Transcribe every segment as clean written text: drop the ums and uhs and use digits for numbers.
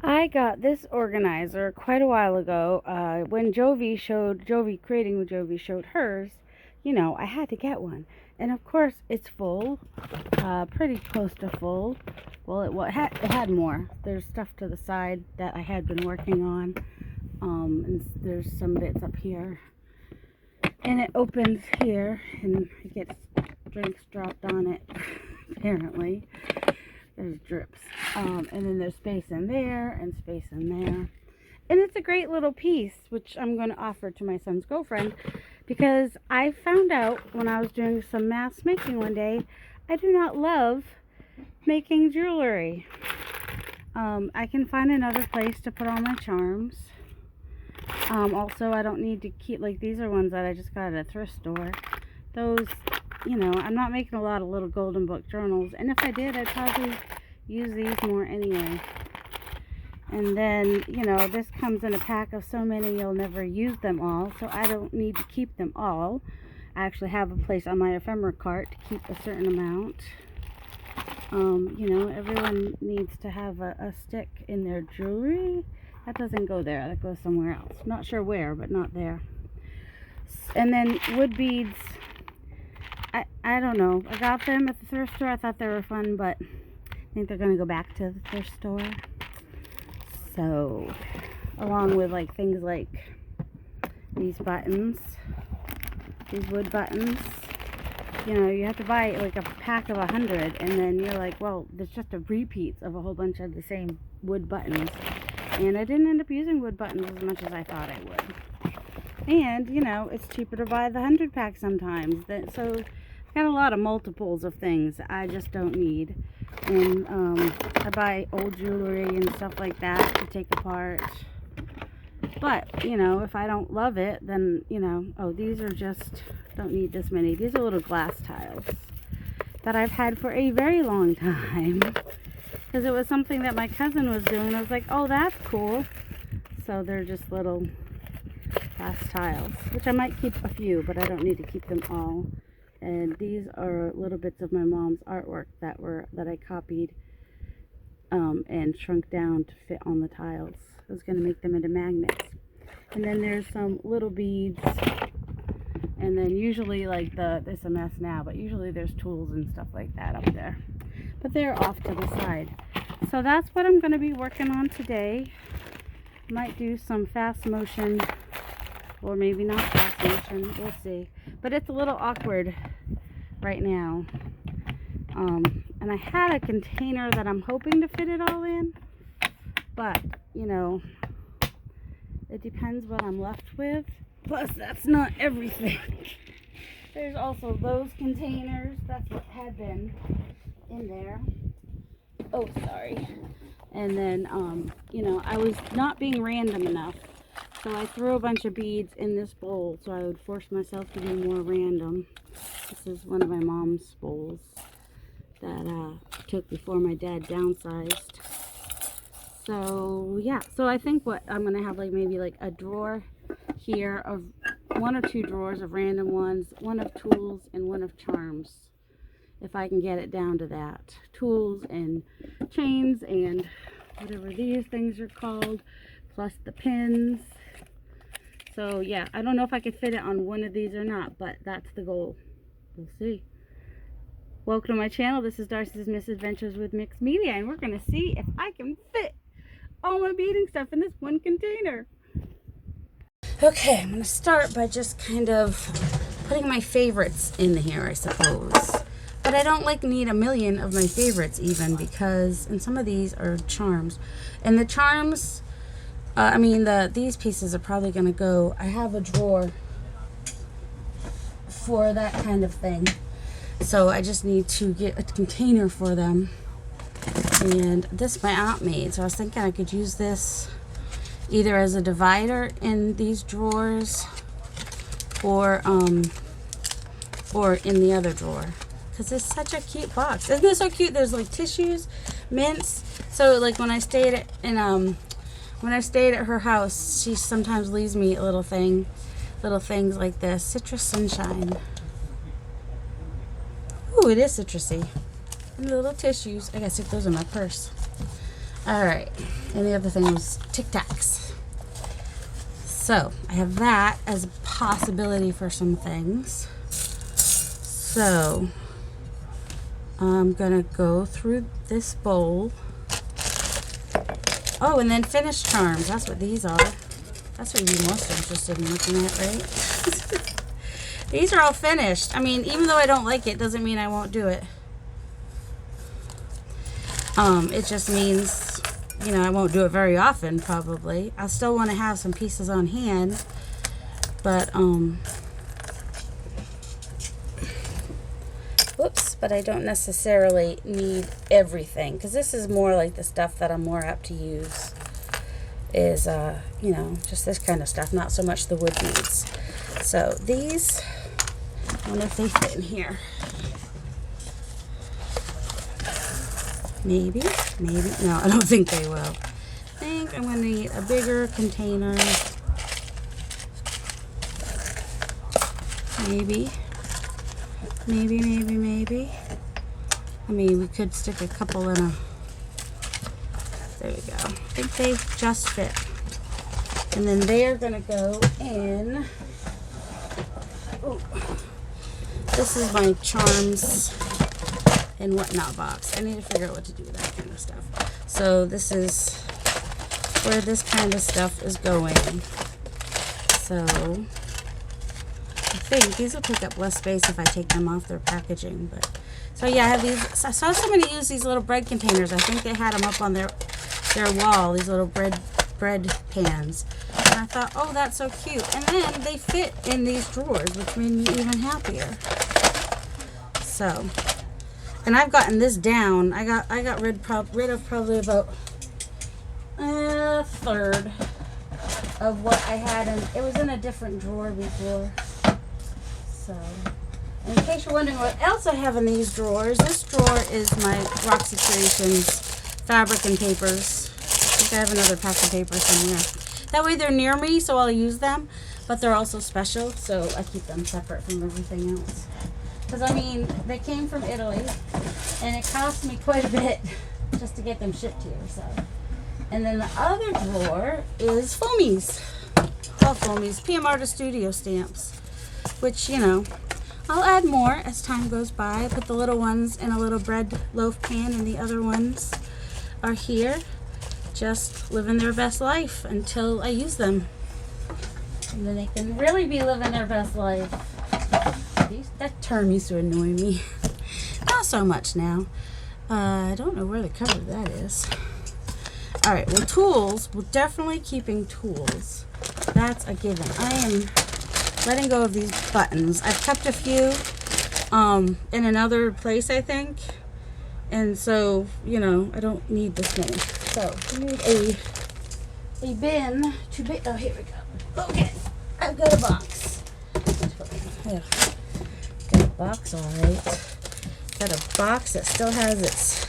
I got this organizer quite a while ago. When Jovi Creating with Jovi showed hers, I had to get one. And of course, it's full, pretty close to full. Well, it had more. There's stuff to the side that I had been working on. And there's some bits up here. And it opens here, and it gets drinks dropped on it, apparently. There's drips. And then there's space in there and space in there. And it's a great little piece, which I'm going to offer to my son's girlfriend, because I found out when I was doing some mask making one day, I do not love making jewelry. I can find another place to put all my charms. Also, I don't need to keep, like, these are ones that I just got at a thrift store. Those, I'm not making a lot of little golden book journals, and if I did, I'd probably use these more anyway. And then, this comes in a pack of so many you'll never use them all, so I don't need to keep them all. I actually have a place on my ephemera cart to keep a certain amount. Everyone needs to have a stick in their jewelry. That doesn't go there, that goes somewhere else. Not sure where, but not there. And then wood beads, I don't know. I got them at the thrift store. I thought they were fun, but I think they're going to go back to the thrift store. So, along with like things like these buttons, these wood buttons, you have to buy like a pack of 100, and then you're like, well, there's just a repeats of a whole bunch of the same wood buttons. And I didn't end up using wood buttons as much as I thought I would. And, it's cheaper to buy the 100 pack sometimes. So, I've got a lot of multiples of things I just don't need. And I buy old jewelry and stuff like that to take apart. But, if I don't love it, then, oh, these are just, don't need this many. These are little glass tiles that I've had for a very long time. Because it was something that my cousin was doing. I was like, oh, that's cool. So they're just little glass tiles, which I might keep a few, but I don't need to keep them all. And these are little bits of my mom's artwork that I copied and shrunk down to fit on the tiles. I was going to make them into magnets. And then there's some little beads. And then usually, like, it's a mess now, but usually there's tools and stuff like that up there. But they're off to the side. So that's what I'm going to be working on today. Might do some fast motion, or maybe not fast motion. We'll see. But it's a little awkward right now. And I had a container that I'm hoping to fit it all in. But, it depends what I'm left with. Plus, that's not everything. There's also those containers. That's what had been in there. Oh, sorry. And then, I was not being random enough. So I threw a bunch of beads in this bowl so I would force myself to be more random. This is one of my mom's bowls that I took before my dad downsized. So, yeah. So I think what I'm going to have, like, maybe like a drawer here of 1 or 2 drawers of random ones, one of tools and one of charms, if I can get it down to that. Tools and chains and whatever these things are called, plus the pins. So yeah, I don't know if I can fit it on one of these or not, but that's the goal. We'll see. Welcome to my channel. This is Darcy's Misadventures with Mixed Media, and we're going to see if I can fit all my beading stuff in this one container. Okay, I'm going to start by just kind of putting my favorites in here, I suppose. But I don't need a million of my favorites even, because, and some of these are charms. And the charms, these pieces are probably going to go, I have a drawer for that kind of thing. So I just need to get a container for them. And this my aunt made, so I was thinking I could use this either as a divider in these drawers or in the other drawer, because it's such a cute box. Isn't this so cute? There's like tissues, mints. So like when I stayed at her house, she sometimes leaves me little things like this. Citrus Sunshine. Ooh, it is citrusy. And little tissues. I gotta stick those in my purse. Alright, and the other thing was Tic Tacs. So, I have that as a possibility for some things. So, I'm gonna go through this bowl. Oh, and then finish charms. That's what these are. That's what you're most interested in looking at, right? These are all finished. I mean, even though I don't like it, doesn't mean I won't do it. It just means, you know, I won't do it very often, probably. I still want to have some pieces on hand, but, whoops, but I don't necessarily need everything, because this is more like the stuff that I'm more apt to use is, you know, just this kind of stuff, not so much the wood beads. So these, I wonder if they fit in here. Maybe, maybe. No, I don't think they will. I think I'm going to need a bigger container. Maybe. Maybe. I mean, we could stick a couple in a... There we go. I think they just fit. And then they're going to go in... Ooh. This is my charms and whatnot box. I need to figure out what to do with that kind of stuff. So this is where this kind of stuff is going. So I think these will take up less space if I take them off their packaging. But so yeah, I have these. I saw somebody use these little bread containers. I think they had them up on their wall. These little bread pans. And I thought, oh, that's so cute. And then they fit in these drawers, which made me even happier. So. And I've gotten this down. I got rid of probably about a third of what I had, and it was in a different drawer before. So, and in case you're wondering what else I have in these drawers, this drawer is my Roxy Creations fabric and papers. I think I have another pack of papers somewhere. That way they're near me, so I'll use them, but they're also special, so I keep them separate from everything else. Because, I mean, they came from Italy, and it cost me quite a bit just to get them shipped here. So, and then the other drawer is foamies. All foamies. PM Artist Studio stamps. Which, you know, I'll add more as time goes by. I put the little ones in a little bread loaf pan, and the other ones are here. Just living their best life until I use them. And then they can really be living their best life. That term used to annoy me. Not so much now. I don't know where the cover of that is. Alright, well, tools. We're definitely keeping tools. That's a given. I am letting go of these buttons. I've kept a few in another place, I think. And so, you know, I don't need this many. So, I need a bin to be... Oh, here we go. Okay. I've got a box. Yeah. Box, alright. Got a box that still has its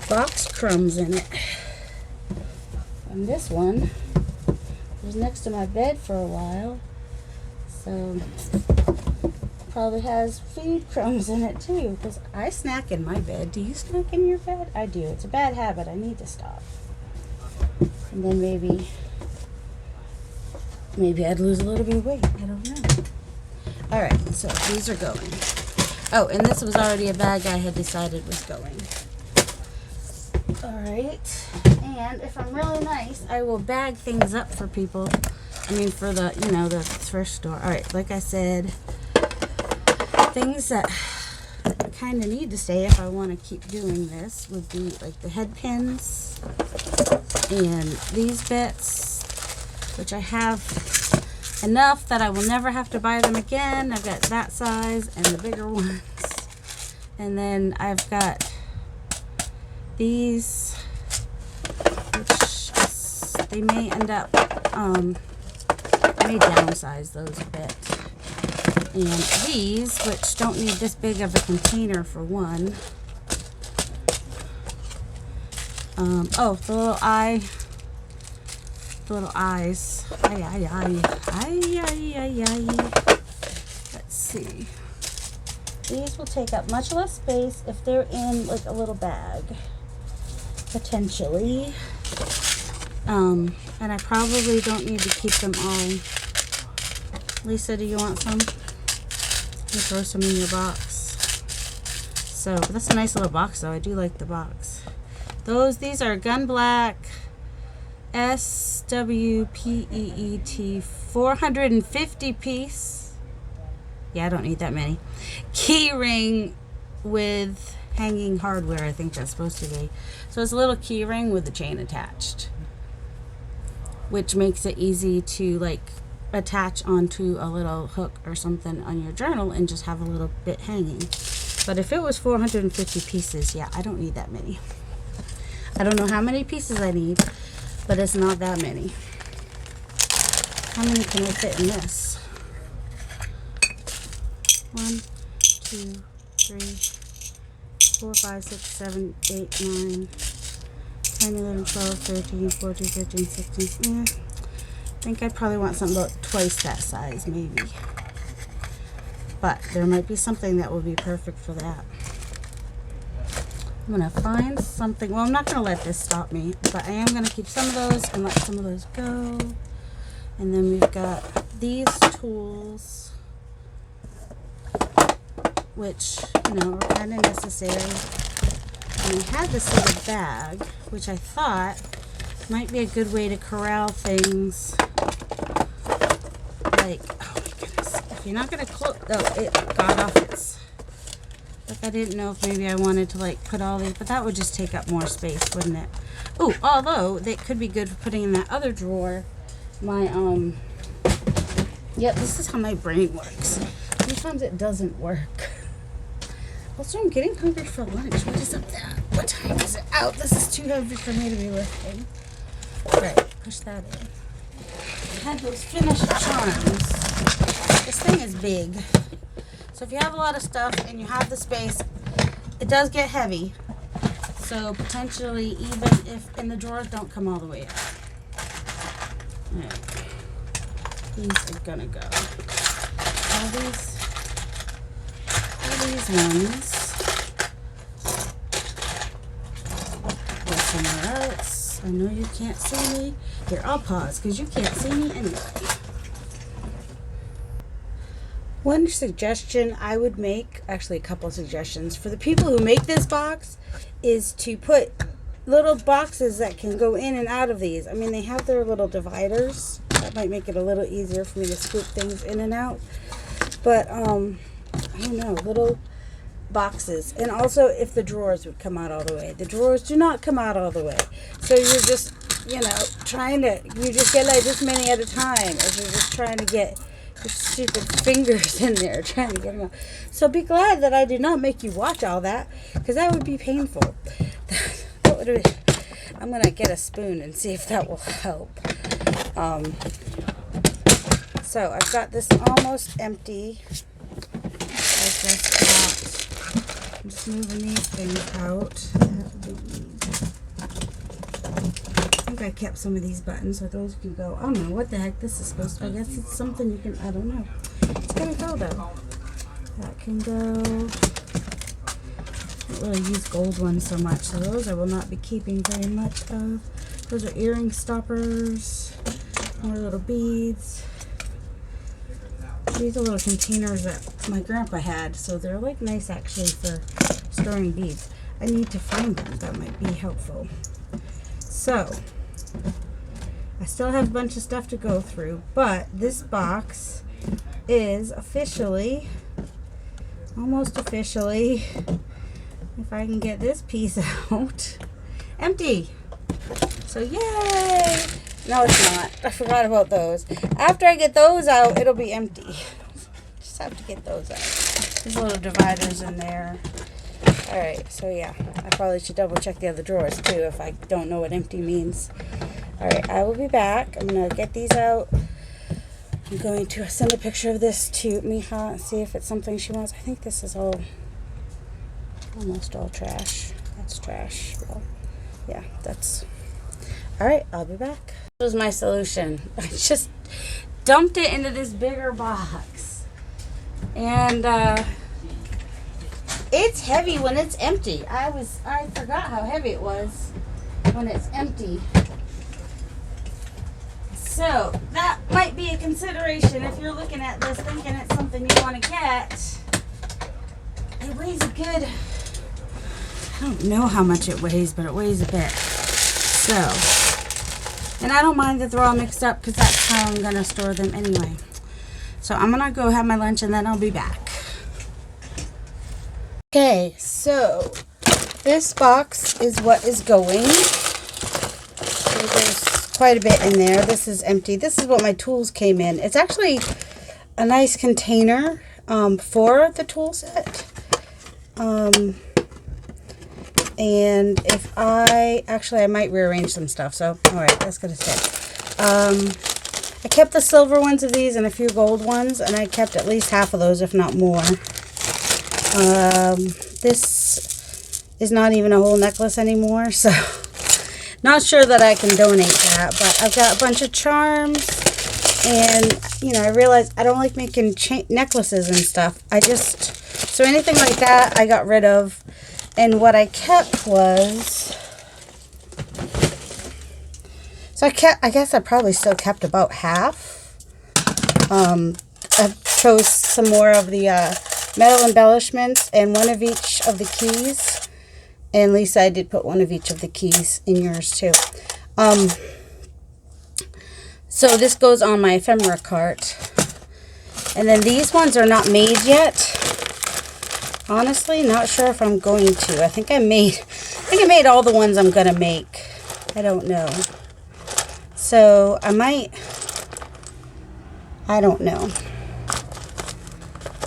box crumbs in it. And this one was next to my bed for a while. So probably has food crumbs in it too. Because I snack in my bed. Do you snack in your bed? I do. It's a bad habit. I need to stop. And then maybe I'd lose a little bit of weight. I don't know. Alright, so these are going. Oh, and this was already a bag I had decided was going. Alright, and if I'm really nice, I will bag things up for people. I mean, for the, you know, the thrift store. Alright, like I said, things that kind of need to stay if I want to keep doing this would be like the head pins and these bits, which I have enough that I will never have to buy them again. I've got that size and the bigger ones. And then I've got these, which they may end up, I may downsize those a bit. And these, which don't need this big of a container for one. Oh, the little eye. Little eyes. Let's see. These will take up much less space if they're in like a little bag. potentially. And I probably don't need to keep them all. Lisa, do you want some? You throw some in your box. So that's a nice little box though. I do like the box. These are Gun Black SWPEET 450 piece. Yeah, I don't need that many. Key ring with hanging hardware, I think that's supposed to be. So it's a little key ring with the chain attached, which makes it easy to like attach onto a little hook or something on your journal and just have a little bit hanging. But if it was 450 pieces, yeah, I don't need that many. I don't know how many pieces I need, but it's not that many. How many can I fit in this? 1, 2, 3, 4, 5, 6, 7, 8, 9, 10, 11, 12, 13, 14, 15, 16. I think I'd probably want something about twice that size, maybe. But there might be something that will be perfect for that. I'm going to find something. Well, I'm not going to let this stop me, but I am going to keep some of those and let some of those go. And then we've got these tools, which, you know, are kind of necessary. And I had this little bag, which I thought might be a good way to corral things. Like, oh my goodness, if you're not going to close, oh, it got off its, like I didn't know if maybe I wanted to like put all these, but that would just take up more space, wouldn't it? Oh, although they could be good for putting in that other drawer. My, yep, this is how my brain works. Sometimes it doesn't work. Also, I'm getting hungry for lunch. What is up there? What time is it? Out. This is too heavy for me to be lifting. Alright, push that in. I had those finished charms. This thing is big. So if you have a lot of stuff and you have the space, it does get heavy. So potentially, even if, and the drawers don't come all the way up. Alright. These are gonna go. All these ones go somewhere else. I know you can't see me. Here, I'll pause because you can't see me anyway. One suggestion I would make, actually a couple of suggestions, for the people who make this box is to put little boxes that can go in and out of these. I mean, they have their little dividers. That might make it a little easier for me to scoop things in and out. But, I don't know, little boxes. And also, if the drawers would come out all the way. The drawers do not come out all the way. So you're just, you know, you just get like this many at a time as you're just trying to get your stupid fingers in there, trying to get them out. So be glad that I did not make you watch all that, because that would be painful. I'm going to get a spoon and see if that will help. So I've got this almost empty. I'm just moving these things out. I think I kept some of these buttons, so those can go. I don't know what the heck this is supposed to. I guess it's something you can. I don't know. It's gonna go though. That can go. I don't really use gold ones so much, so those I will not be keeping very much of. Those are earring stoppers. More little beads. These are little containers that my grandpa had, so they're like nice actually for storing beads. I need to find them. That might be helpful. So I still have a bunch of stuff to go through, but this box is officially, almost officially, if I can get this piece out, empty. So yay! No, it's not. I forgot about those. After I get those out, it'll be empty. Just have to get those out. There's little dividers in there. Alright, so yeah. I probably should double check the other drawers too if I don't know what empty means. Alright, I will be back. I'm going to get these out. I'm going to send a picture of this to Miha and see if it's something she wants. I think this is almost all trash. That's trash. Well, yeah, that's... Alright, I'll be back. This was my solution. I just dumped it into this bigger box. And it's heavy when it's empty. I forgot how heavy it was. when it's empty. So that might be a consideration if you're looking at this thinking it's something you want to get. It weighs a good, I don't know how much it weighs, but it weighs a bit. So, and I don't mind that they're all mixed up because that's how I'm going to store them anyway. So I'm going to go have my lunch and then I'll be back. Okay, so this box is what is going. So there's quite a bit in there. This is empty. This is what my tools came in. It's actually a nice container for the tool set. And if I might rearrange some stuff. So, all right, that's going to stay. I kept the silver ones of these and a few gold ones, and I kept at least half of those, if not more. This is not even a whole necklace anymore, so not sure that I can donate that, but I've got a bunch of charms, and, you know, I realized I don't like making necklaces and stuff. So anything like that, I got rid of, and what I kept was, I guess I probably still kept about half. I chose some more of the metal embellishments and one of each of the keys. And Lisa, I did put one of each of the keys in yours too. So this goes on my ephemera cart. And then these ones are not made yet. Honestly, not sure if I'm going to. I think I made all the ones I'm gonna make. I don't know. So I don't know.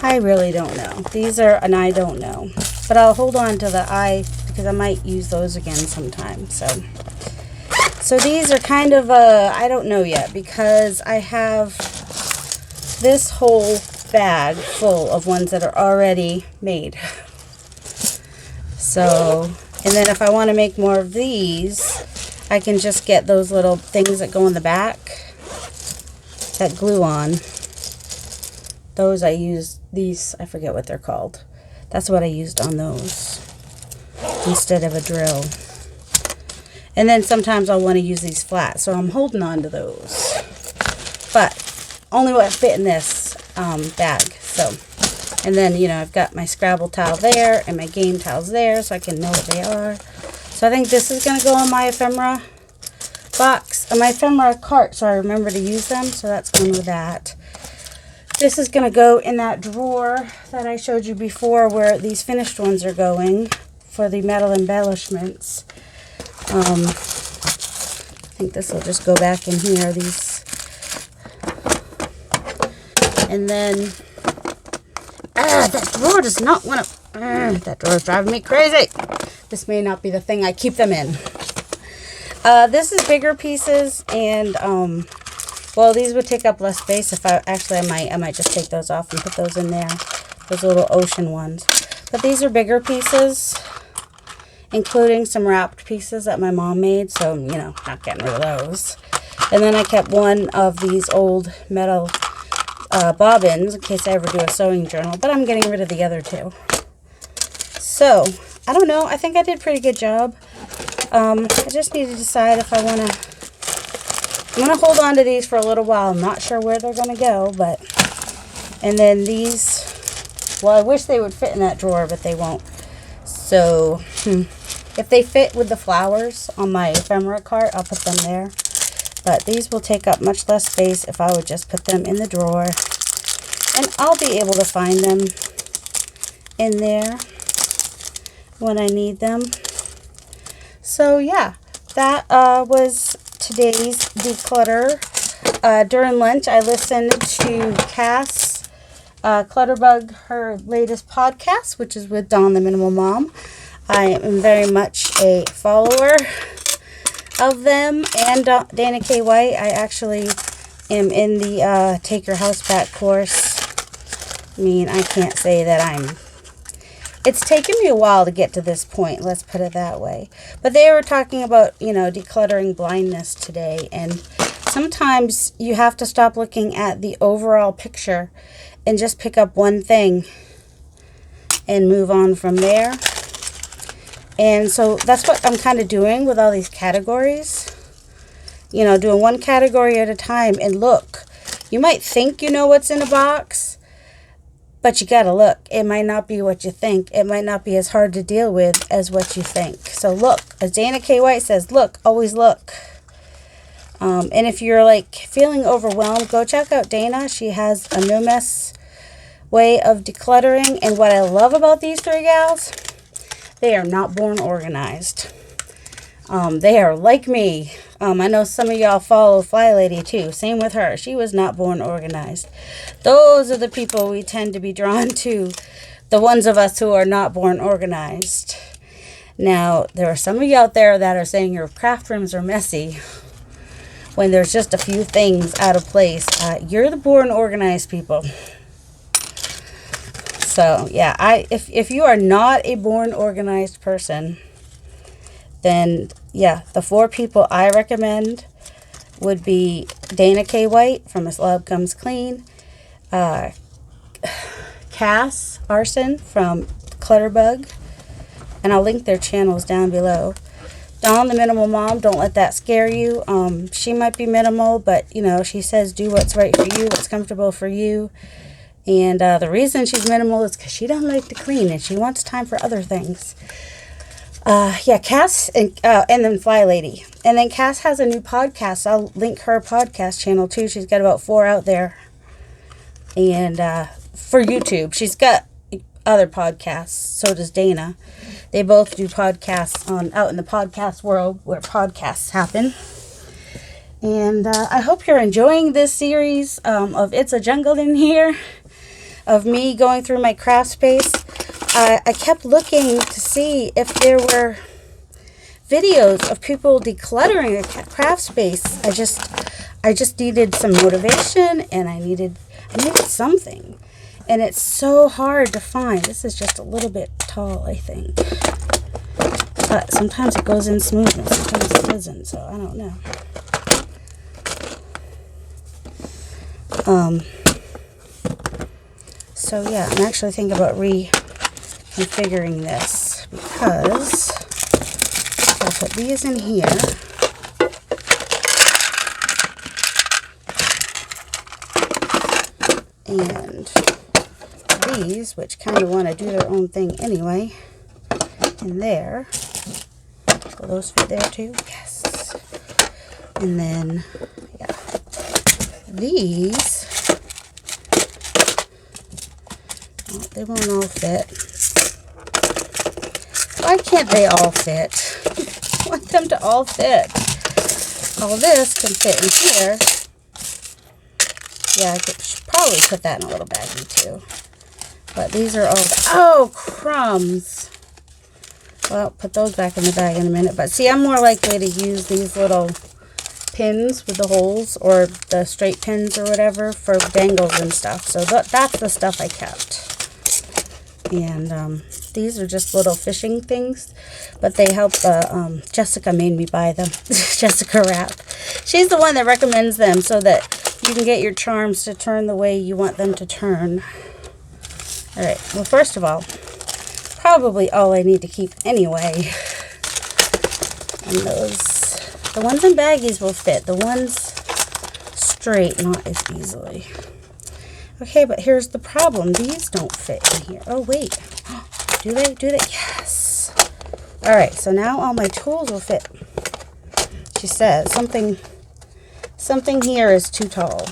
I really don't know. These are an I don't know. But I'll hold on to the I because I might use those again sometime. So these are kind of I don't know yet because I have this whole bag full of ones that are already made. So, and then if I want to make more of these, I can just get those little things that go in the back that glue on. Those I use, these, I forget what they're called. That's what I used on those instead of a drill. And then sometimes I'll want to use these flat, so I'm holding on to those. But only what fit in this bag. So, and then, you know, I've got my Scrabble tile there and my game tiles there, so I can know what they are. So I think this is going to go in my ephemera box, my ephemera cart, so I remember to use them. So that's going with that. This is going to go in that drawer that I showed you before where these finished ones are going for the metal embellishments. I think this will just go back in here. These, and then that drawer does not want to. That drawer is driving me crazy. This may not be the thing I keep them in. This is bigger pieces, and well, these would take up less space. If I might just take those off and put those in there. Those little ocean ones. But these are bigger pieces, including some wrapped pieces that my mom made. So, you know, not getting rid of those. And then I kept one of these old metal bobbins in case I ever do a sewing journal. But I'm getting rid of the other two. So, I don't know. I think I did a pretty good job. I just need to decide if I'm going to hold on to these for a little while. I'm not sure where they're going to go, but, and then these, well, I wish they would fit in that drawer, but they won't. So, if they fit with the flowers on my ephemera cart, I'll put them there. But these will take up much less space if I would just put them in the drawer. And I'll be able to find them in there when I need them. So, yeah, that was today's declutter. During lunch, I listened to Cass Clutterbug, her latest podcast, which is with Dawn the Minimal Mom. I am very much a follower of them, and Dana K. White. I actually am in the Take Your House Back course. I mean, I can't say that it's taken me a while to get to this point, let's put it that way. But they were talking about, you know, decluttering blindness today, and sometimes you have to stop looking at the overall picture and just pick up one thing and move on from there. And so that's what I'm kind of doing with all these categories. You know, doing one category at a time. And look, you might think you know what's in a box, but you gotta look. It might not be what you think. It might not be as hard to deal with as what you think. So look, as Dana K. White says, look, always look. And if you're like feeling overwhelmed, go check out Dana. She has a no mess way of decluttering. And what I love about these three gals, they are not born organized. They are like me. I know some of y'all follow Fly Lady too. Same with her. She was not born organized. Those are the people we tend to be drawn to. The ones of us who are not born organized. Now, there are some of you out there that are saying your craft rooms are messy when there's just a few things out of place. You're the born organized people. So, yeah, if you are not a born organized person, then, yeah, the 4 people I recommend would be Dana K. White from A Slob Comes Clean, Cass Arson from Clutterbug, and I'll link their channels down below. Dawn, the Minimal Mom, don't let that scare you. She might be minimal, but, you know, she says do what's right for you, what's comfortable for you. And the reason she's minimal is because she doesn't like to clean and she wants time for other things. Yeah, Cass and then Fly Lady. And then Cass has a new podcast. I'll link her podcast channel too. She's got about 4 out there. And for YouTube, she's got other podcasts. So does Dana. They both do podcasts out in the podcast world where podcasts happen. And I hope you're enjoying this series of It's a Jungle in Here, of me going through my craft space. I kept looking to see if there were videos of people decluttering a craft space. I just needed some motivation, and I needed something. And it's so hard to find. This is just a little bit tall, I think. But sometimes it goes in smooth and sometimes it doesn't, so I don't know. So yeah, I'm actually thinking about reconfiguring this because I'll put these in here. And these, which kind of want to do their own thing anyway, in there. Will those fit there too? Yes. And then, yeah, these, well, they won't all fit. Why can't they all fit? I want them to all fit. All this can fit in here. Yeah, I could probably put that in a little baggie too. But these are all, oh, crumbs. Well, put those back in the bag in a minute. But see, I'm more likely to use these little pins with the holes, or the straight pins or whatever, for dangles and stuff. So that's the stuff I kept. And these are just little fishing things, but they help. Jessica made me buy them. Jessica Rapp. She's the one that recommends them so that you can get your charms to turn the way you want them to turn. Alright, well, first of all, probably all I need to keep anyway. And the ones in baggies will fit. The ones straight, not as easily. Okay, but here's the problem. These don't fit in here. Oh, wait. Do they? Do they? Yes. Alright, so now all my tools will fit. She says something here is too tall.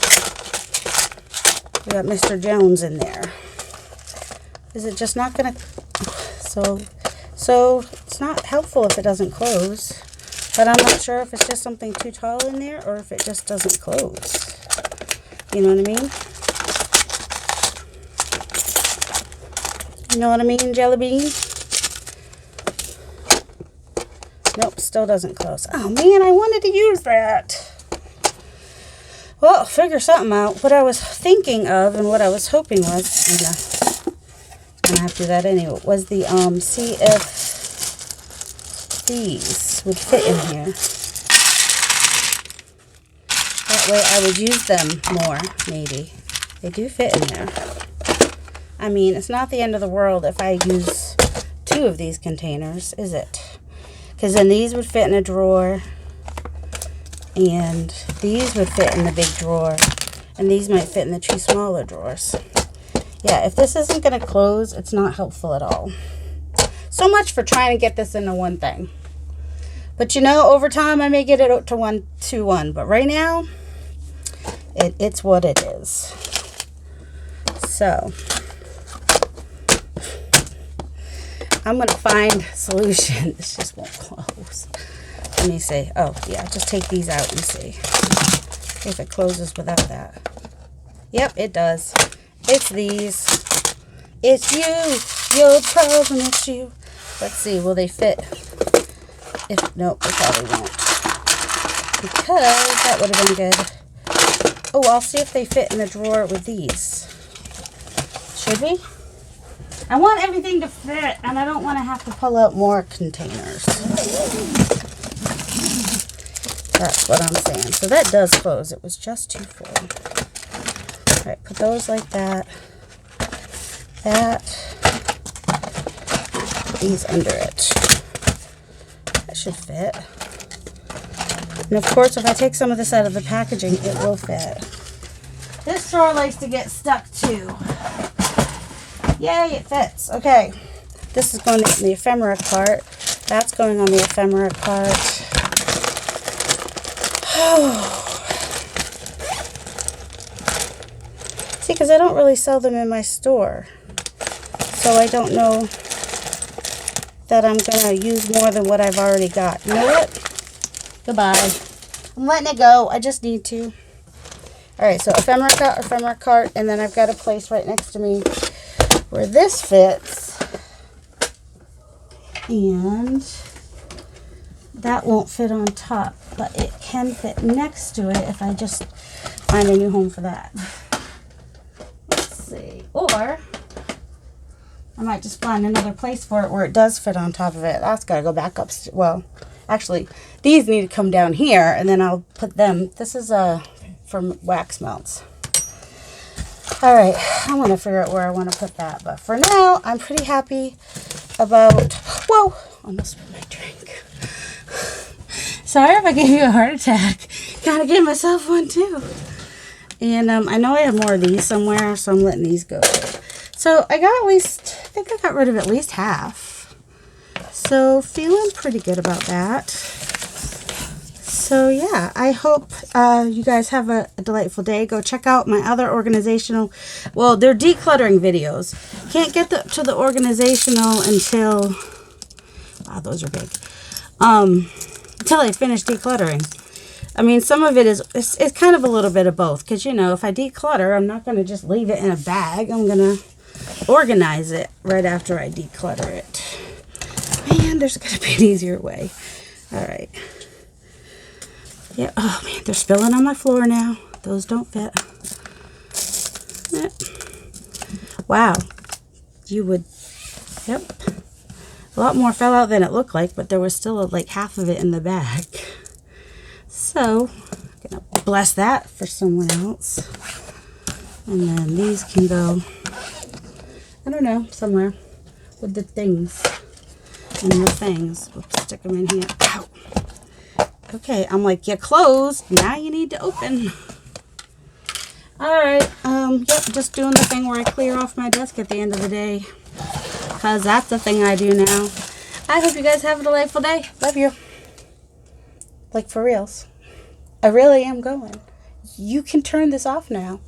We got Mr. Jones in there. Is it just not going to... So it's not helpful if it doesn't close. But I'm not sure if it's just something too tall in there or if it just doesn't close. You know what I mean? You know what I mean, Jelly Bean? Nope, still doesn't close. Oh, man, I wanted to use that. Well, I'll figure something out. What I was thinking of and what I was hoping was... I'm gonna have to do that anyway, was the see if these would fit in here. That way I would use them more, maybe. They do fit in there. I mean, it's not the end of the world if I use 2 of these containers, is it? Because then these would fit in a drawer, and these would fit in the big drawer, and these might fit in the 2 smaller drawers. Yeah, if this isn't going to close, it's not helpful at all. So much for trying to get this into one thing. But you know, over time I may get it to 1-2-1. But right now, it's what it is. So, I'm going to find a solution. This just won't close. Let me see. Oh, yeah, just take these out and see if it closes without that. Yep, it does. It's these. It's you. Your problem is you. Let's see, will they fit? Nope, they probably won't. Because that would have been good. Oh, I'll see if they fit in the drawer with these. Should we? I want everything to fit, and I don't want to have to pull out more containers. That's what I'm saying. So that does close. It was just too full. All right, put those like that. These under it. That should fit. And of course, if I take some of this out of the packaging, it will fit. This drawer likes to get stuck too. Yay, it fits. Okay. This is going in the ephemera cart. That's going on the ephemera cart. See, because I don't really sell them in my store. So I don't know that I'm going to use more than what I've already got. You know what? Goodbye. I'm letting it go. I just need to. Alright, so ephemera cart, and then I've got a place right next to me where this fits. And that won't fit on top, but it can fit next to it if I just find a new home for that. Let's see. Or I might just find another place for it where it does fit on top of it. That's got to go back up. Well, actually, these need to come down here, and then I'll put them. This is from wax melts. All right, I want to figure out where I want to put that. But for now, I'm pretty happy about... Whoa, almost spilled my drink. Sorry if I gave you a heart attack. Kind of gave myself one, too. And I know I have more of these somewhere, so I'm letting these go. So I got at least, I think I got rid of at least half. So feeling pretty good about that. So yeah, I hope you guys have a delightful day. Go check out my other organizational, well, they're decluttering videos. Can't get to the organizational until, wow, those are big. Until I finish decluttering. I mean, some of it is, it's kind of a little bit of both. Because, you know, if I declutter, I'm not going to just leave it in a bag. I'm going to organize it right after I declutter it. Man, there's got to be an easier way. All right. Yeah, oh man, they're spilling on my floor now. Those don't fit. Yeah. Wow. You would, yep. A lot more fell out than it looked like, but there was still like half of it in the bag. So, I'm going to bless that for someone else. And then these can go, I don't know, somewhere with the things. And the things. Oops, stick them in here. Ow. Okay, I'm like, you closed. Now you need to open. Alright, yep, just doing the thing where I clear off my desk at the end of the day. Because that's the thing I do now. I hope you guys have a delightful day. Love you. Like, for reals. I really am going. You can turn this off now.